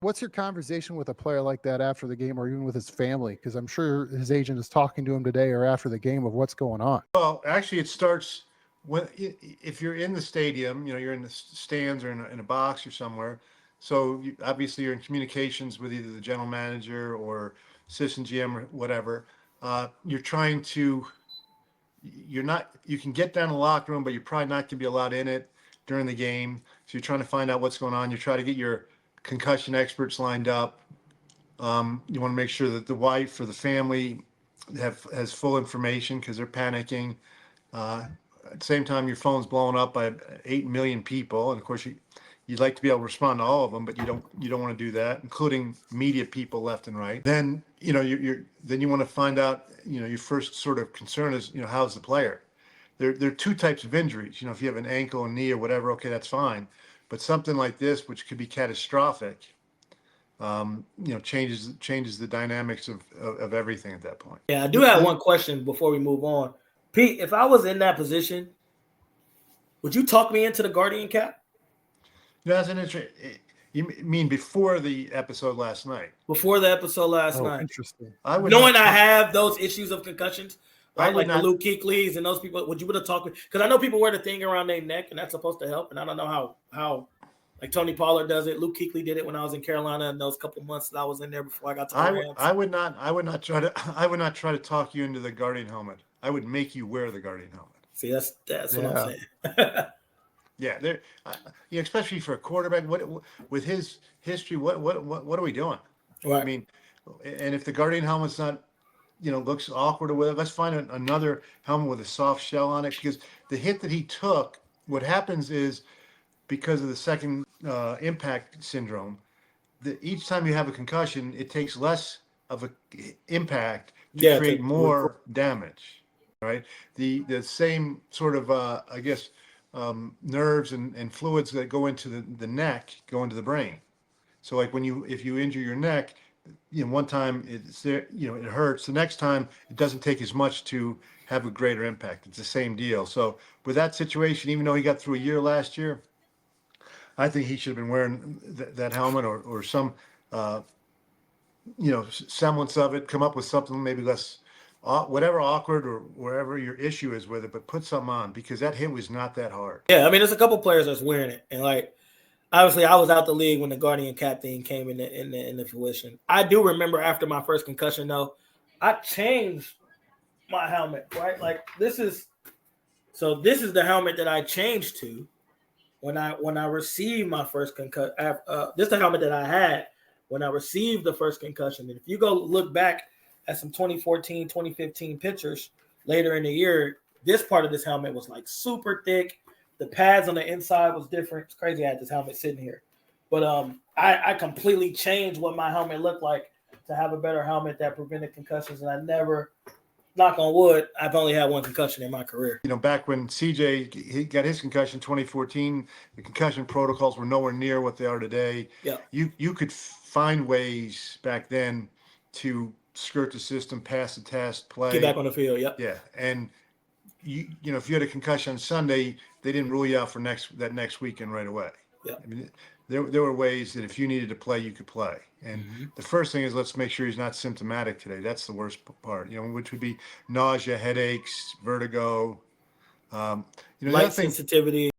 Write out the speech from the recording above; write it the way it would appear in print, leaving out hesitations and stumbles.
What's your conversation with a player like that after the game, or even with his family? Because I'm sure his agent is talking to him today or after the game of what's going on. Well, actually, it starts when if you're in the stadium, you're in the stands or in a box or somewhere. So obviously, you're in communications with either the general manager or assistant GM or whatever. You're trying to, you're not, you can get down to the locker room, but you're probably not going to be allowed in it during the game. So you're trying to find out what's going on. You try to get your concussion experts lined up. You want to make sure that the wife or the family has full information because they're panicking. At the same time, your phone's blowing up by 8 million people, and of course, you'd like to be able to respond to all of them, but you don't want to do that, including media people left and right. Then then you want to find out. Your first sort of concern is how's the player. There are two types of injuries. If you have an ankle, a knee, or whatever, okay, that's fine. But something like this, which could be catastrophic, changes the dynamics of everything at that point. Yeah, I do have one question before we move on. Pete, if I was in that position, would you talk me into the Guardian cap? That's an interesting. You mean before the episode last night? Before the episode last night. Interesting. Knowing I have those issues of concussions, right? Like the Luke Kuechly's and those people, would you have talked? Because I know people wear the thing around their neck, and that's supposed to help. And I don't know how like Tony Pollard does it. Luke Kuechly did it when I was in Carolina in those couple months that I was in there before I got to the Rams. I would not try to talk you into the Guardian helmet. I would make you wear the Guardian helmet. See, that's what I'm saying. Yeah, especially for a quarterback. What with his history? What are we doing? Right. I mean, and if the Guardian helmet's not, looks awkward or whatever, let's find another helmet with a soft shell on it. Because the hit that he took, what happens is because of the second impact syndrome, each time you have a concussion, it takes less of an impact to create more damage. Right. The same sort of nerves and fluids that go into the neck go into the brain. So like if you injure your neck, one time it's there, it hurts. The next time it doesn't take as much to have a greater impact. It's the same deal. So with that situation, even though he got through a year last year, I think he should have been wearing that helmet or some, semblance of it. Come up with something maybe less. Whatever awkward or wherever your issue is with it, but put something on because that hit was not that hard. Yeah, I mean, there's a couple players that's wearing it, and like obviously, I was out the league when the Guardian cap thing came into fruition. I do remember after my first concussion, though, I changed my helmet. Right, like this is the helmet that I changed to when I received my first concussion. This is the helmet that I had when I received the first concussion. And if you go look back at some 2014, 2015 pictures later in the year, this part of this helmet was like super thick. The pads on the inside was different. It's crazy I had this helmet sitting here. But I completely changed what my helmet looked like to have a better helmet that prevented concussions. And I never, knock on wood, I've only had one concussion in my career. Back when CJ he got his concussion in 2014, the concussion protocols were nowhere near what they are today. Yeah. You could find ways back then to skirt the system, pass the test, play. Get back on the field, yep. Yeah. And if you had a concussion on Sunday, they didn't rule you out for that next weekend right away. Yeah. I mean, there were ways that if you needed to play, you could play. And the first thing is let's make sure he's not symptomatic today. That's the worst part, which would be nausea, headaches, vertigo. Light sensitivity.